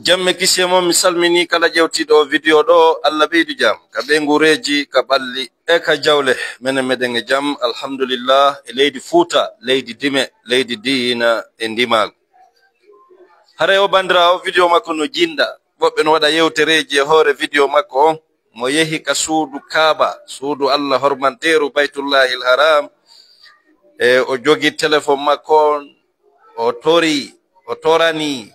jamme kisse mom mi salmini kala jewtiɗo video ɗo Allah ɓeydu jam ka ɓe ngureji ka ɓalli e ka jawle menen meɗen e jam alhamdulillah e leydi Fuuta leydi dime leydi diina e ndimal hare o bandirawo video makko no jinɗa woɓɓe no waɗa yewtereji e hoore video makko on mo yehi ka suudu Kaaba suudu Allah hormanteru baytullahil haram e o jogi téléphone makko o torani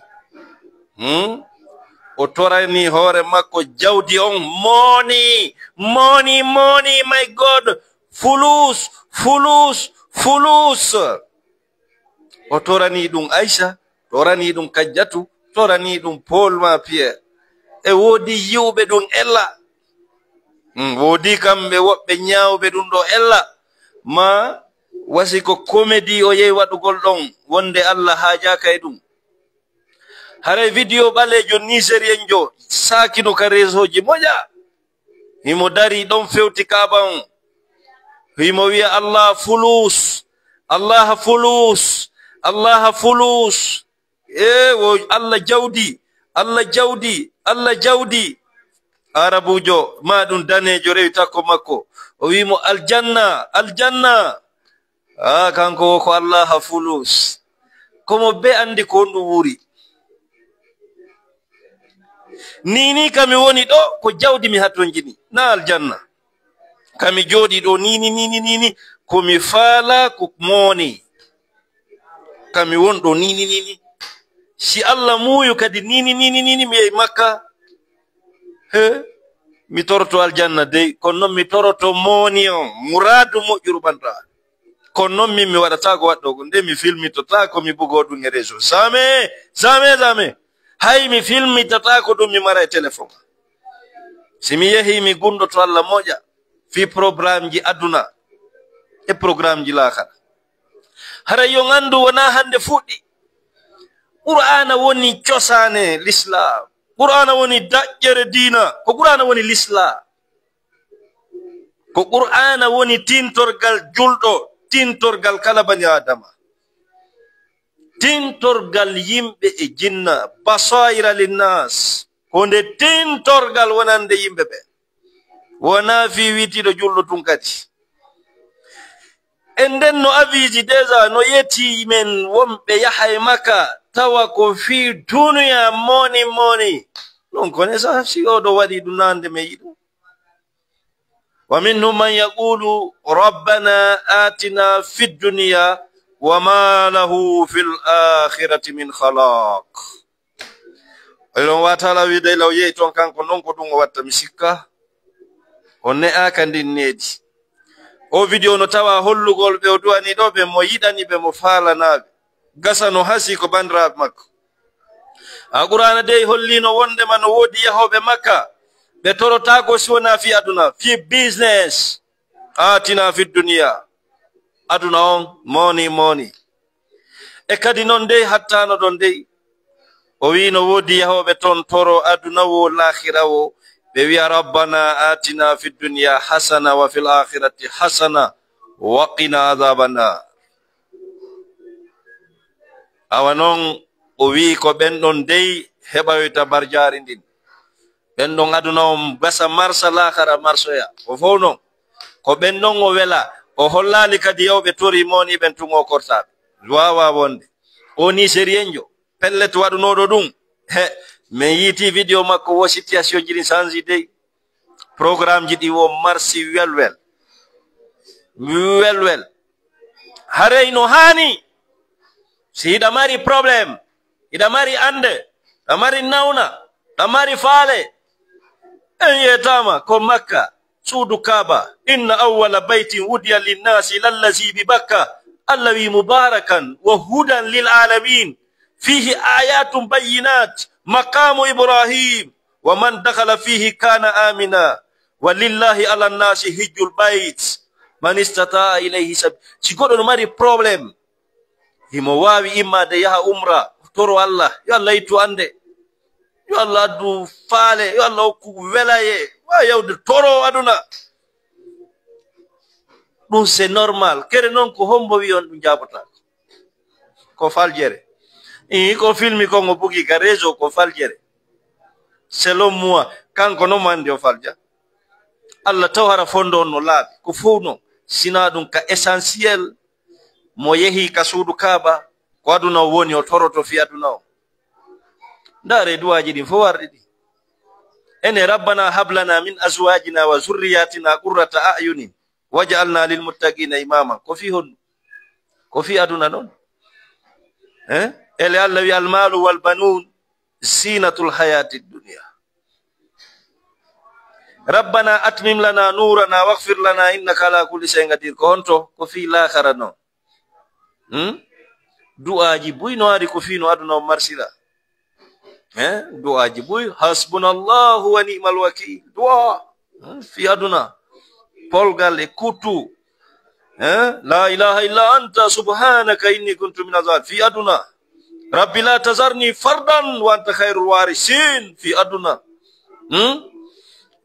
o torani hoore makko jawdi on money my God fulus o torani ɗum Aisha torani ɗum Kajjatu torani ɗum Paul ma Pierre e woodi yiwɓe ɗum ella woodi kamɓe woɓɓe ñaawɓe ɗum ɗo ella ma wasi ko comédie o yehi waɗugol ɗon wonde Allah haajaka e ɗum hare video ɓalejo nigérien jo sakino ka réseau ji moƴa himo dari ɗon fewti Kaaba on himo wiya Allah fulus wo Allah jawdi arabujo ma ɗum danejo rewi takko makko o wimo aljanna kanko ko Allah fulus komo be andi ko ɗum wuri nini kami woni ɗo ko jawdi mi haton jini na aljanna kami jooɗi ɗo nini komi faala ko moni kami won ɗo nini si Allah muyu kadi nini mi yehi Makka mi toroto aljanna dey kono noon mi toroto moni on muradu moƴƴuru ɓanta kono noon min mi waɗata ko waɗɗo ko nde mi filmitota ko mi bugo ɗum e réseau zame hay mi filmitata ko ɗum mi mara e téléphone si mi yehi mi gunɗoto Allah moƴa fi programme ji aduna e programme ji laakara hara yo gandu wona hande fuɗɗi qur'ana woni cosane l'islam qur'ana woni daƴƴere diina ko qur'ana woni l'islam ko qur'ana woni tintorgal julɗo tintorgal kala bani adama tintorgal yimɓe e jinna basaira linnas ko nde tintorgal wonande yimɓe ɓe wona fi witiɗo julɗo tun kadi en nden no aviji déjà no yeti men wonɓe yahay Makka tawa ko fi duniya moni non connaissance si oɗo waɗi ɗum nande me yiɗum wa minhum man yaqulu rabbana atina fid dunya وما له في الآخرة من خلاق الله تعالى ويدي لو ييتون كانكو نونكو دون واتا مسكا on akandi nedi o video no tawa hollugol be odwani do be mo yidani be mo falanabe gasa no hasi ko bandra makko alqur'ana de hollino wonde man wodi yahobe Makka be torota ko sona fi aduna fi business atina fi dunya aduna on money e kadi non dey hattano don dey o wi no wodi yahobe ton toro aduna wo l'akhirah wo be wi rabbana atina fid dunya hasana wa fil akhirati hasana wa qina adhabannar awanon o wi ko ben don dey hebawita barjari ndin ben don aduna on basa marsa l'akhirah marsoya o fowno ko ben don o wela o hollali kadi yawɓe tori moni ɓen tungo kortaɓe wawa wonde o nigérien jo pellet waɗunoɗo ɗum min yiti vidéo makko wo situation jiɗi changi dey programme ji ɗi wo marsi welwel haray no hani si hiɗa mari probléme hiɗa mari ande ɗa mari nawna ɗa mari faale en yetama ko Makka suudu Kaaba inna awwala baytin wudiya linnasi lallazi bi Bakka allawi mubarakan wa hudan lil alamin fihi ayatun bayyinat maqamu Ibrahim wa man dakhala fihi kana amina walillahi ala nasi hijjul bayt man istata'a ilayhi sabila si goɗɗo no mari probléme himo wawi immade yaha umra toro Allah yo Allah yittu ande yo Allah addu faale yo Allah hokku welaye wa yawde toro aduna ɗum c'est normal kere noon ko hombo wi on ɗum jabota ko faljere ko filmi ko ngo bugi ka réseau ko faljere selon moi kanko no mande o falja Allah tawara fondo no laabi ko fowno sina dum ka essentiel mo yehi ka suudu kaaba ko aduna woni o toroto fi aduna o ndare duwaji din fo wardi di ene rabbana hablana min azwajina wa zurriyatina qurrata a'yunin waj'alna lil muttaqina imama ko fi hon ko fi aduna non ele Allah wi al malu wal banun zinatul hayatid dunya rabbana atmim lana nurana waghfir lana innaka ala kulli shay'in qadir ko honto ko fi l'akhirah no du'aji buyno ari ko fi no aduna marsila du'aji buy hasbunallahu wa ni'mal wakeel du'a fi aduna polgal e kutu la ilaha illa anta subhanaka inni kuntu minaz zalimin fi aduna rabbi la tazarni fardan wa anta khairul warisin fi aduna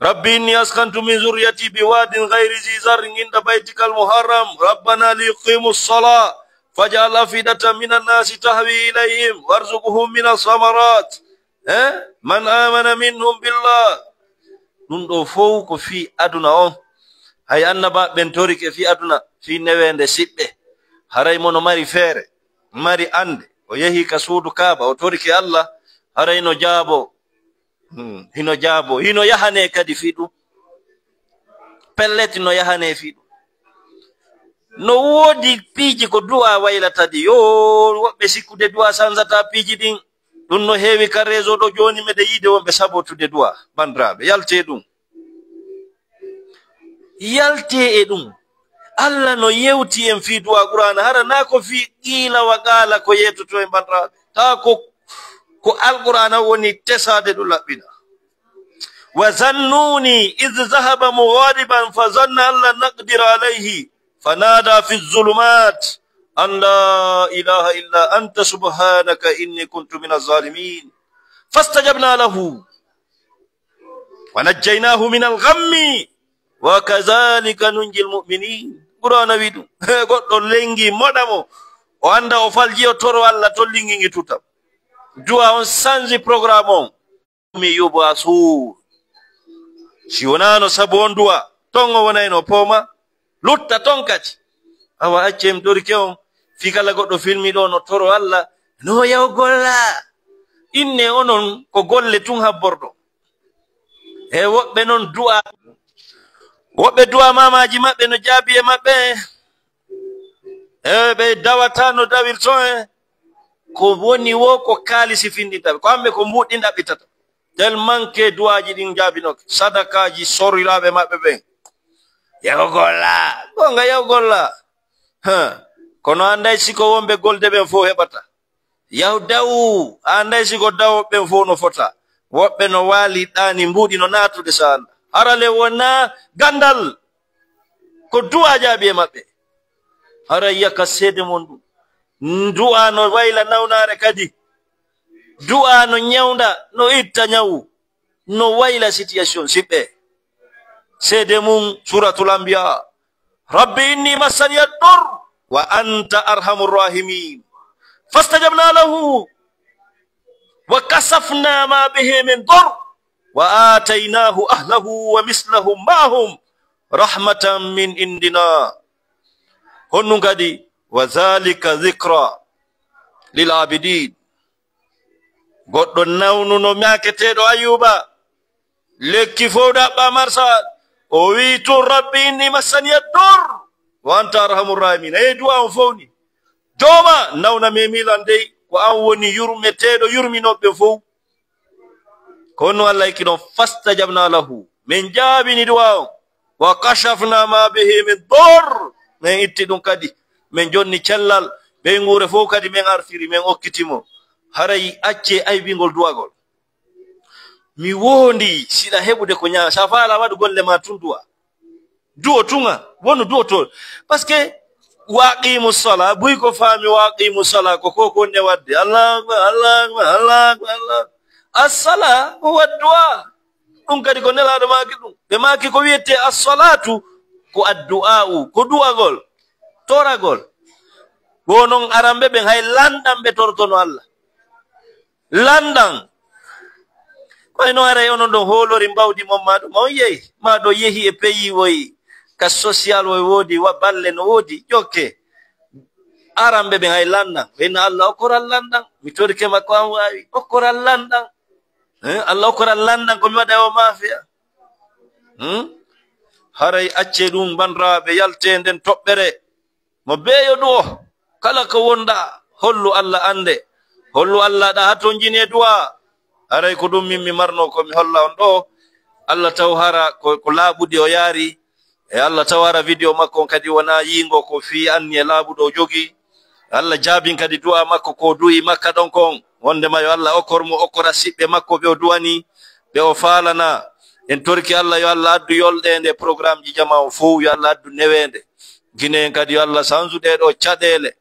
rabbi inni askantu min zurriyati biwadin ghairi zi zar'in inda baytikal muharram rabbana liqimus salat faj'al afidatan minan nasi tahwi ilayhim warzuqhum minas samarat man amana minhum billah dum do fow ko fi aduna on hay annaba ben torike fi aduna fi newende sibbe haray mono mari fere mari ande o yehi ka suudu kaaba o torike Allah haray no jaabo hino yahane kadi fidu pelleti no yahane fidu no wodi piji ko du'a waylata di yo wobbe sikude du'a sanzata piji din dun no hewi ka réseau do joni mede yide wonbe sabotude du'a bandrabe yalte dum Allah no yewti en fi du'a qur'an hara na ko fi qila wa qala ko yetuto en bandrabe ta ko alquran woni tesade do labbina wa zannuni idh dhahaba mughadiban fa zanna alla naqdir alayhi fanada fi adh-dhulumat an la ilaha illa anta subhanaka inni kuntu minaz zalimin fastajabna lahu wa najjaynahu minal ghammi wa kadhalika nunjil mu'minin qur'ana widu goddo lengi modamo o anda o falji o toro alla to lingi ngi tutam du'a on sanji programme on mi yubo asu si wonano sabu on du'a tongo wonayno poma lutta tonkati awa accem dorike on fi kala goddo filmi do no toro alla no yaw golla inne onon ko golle tun habbordo e wobbe non du'a wobbe du'a mamaji mabbe no jaabi e mabbe be dawata no dawirto ko woni wo ko kalisi findita ko ambe ko mbudinda bitata tel manke du'aji din jaabinoke sadakaji sorirabe mabbe be yaw golla gonga yaw golla kono andai siko wombe golde be fo hebata yaw daw andai siko daw be fo no fota wobbe no wali dani mbudi no natude sanda arale wona gandal ko du'a jaabi e mabbe ara yaka sede mondu du'a no wayla nawnare kadi du'a no nyawnda no itta nyawu no wayla situation sibbe sede mun suratul anbiya rabbi inni masani ad-dur wa anta arhamur rahimin fastajabna lahu wa kasafna ma bihi min dur wa atainahu ahlahu wa mislahum ma'hum rahmatan min indina honnu gadi wa zalika dhikra lil abidin goddo nawnu no maketedo ayuba lekki fowda ba marsal o wi to rabbi inni masani ad-dur wa anta arhamur rahimin e du'a on fowni doma nawna memilande ko an woni yurmetedo yurminobe fow kono Allah kino fastajabna lahu min jabini du'a wa kashafna ma bihi min dur men itti dum kadi men jonni cellal be ngure fo kadi men arfiri men okkitimo haray acce ay bingol duwagol mi wondi sida hebude ko nya safala wadu golle ma tundua duo tunga wonu duo to parce que waqimus sala buy ko fami waqimus sala ko ko ne wadde Allah as-sala huwa du'a dum kadi ko nela do maki dum be maki ko wiete as-salatu ko ad-du'a ko duwagol toragol wonon arambe be hay landam be tortono Allah London ko no ara yono do holori mbawdi momado mo yehi ma do yehi e pays woyi ka social woyi wodi wa balle no wodi jokke arambe be hay London ina Allah okora London mi torike makko am wawi okora London Allah okora London ko mi wada o mafia haray acce dum bandrabe yalte den tobbere mo beyo do kala ko wonda hollu Allah ande hollu Allah da haton jine duwa haray ko dum mimmi marno ko mi holla on do Allah tawhara ko labudi o yari e Allah tawara video makko kadi wana yingo ko fi anni labudo jogi Allah jabin kadi du'a makko ko du'i makka don kon wonde ma yo Allah okormo okora sibbe makko be o duwani be o falana en torki Allah yo Allah addu yolde nde programme ji jama o fu yo Allah addu newende gine kadi yo Allah sanzude do cadele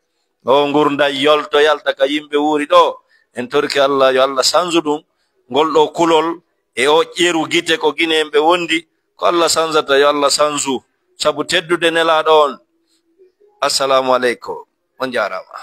o ngurda yolto yalta ka yimbe wuri do en torki Allah yo Allah sanzudum goldo kulol e o jeru gite ko gine embe wondi ko Allah sanzata yo Allah sanzu sabu teddude nela don. Assalamu alaikum on jarama.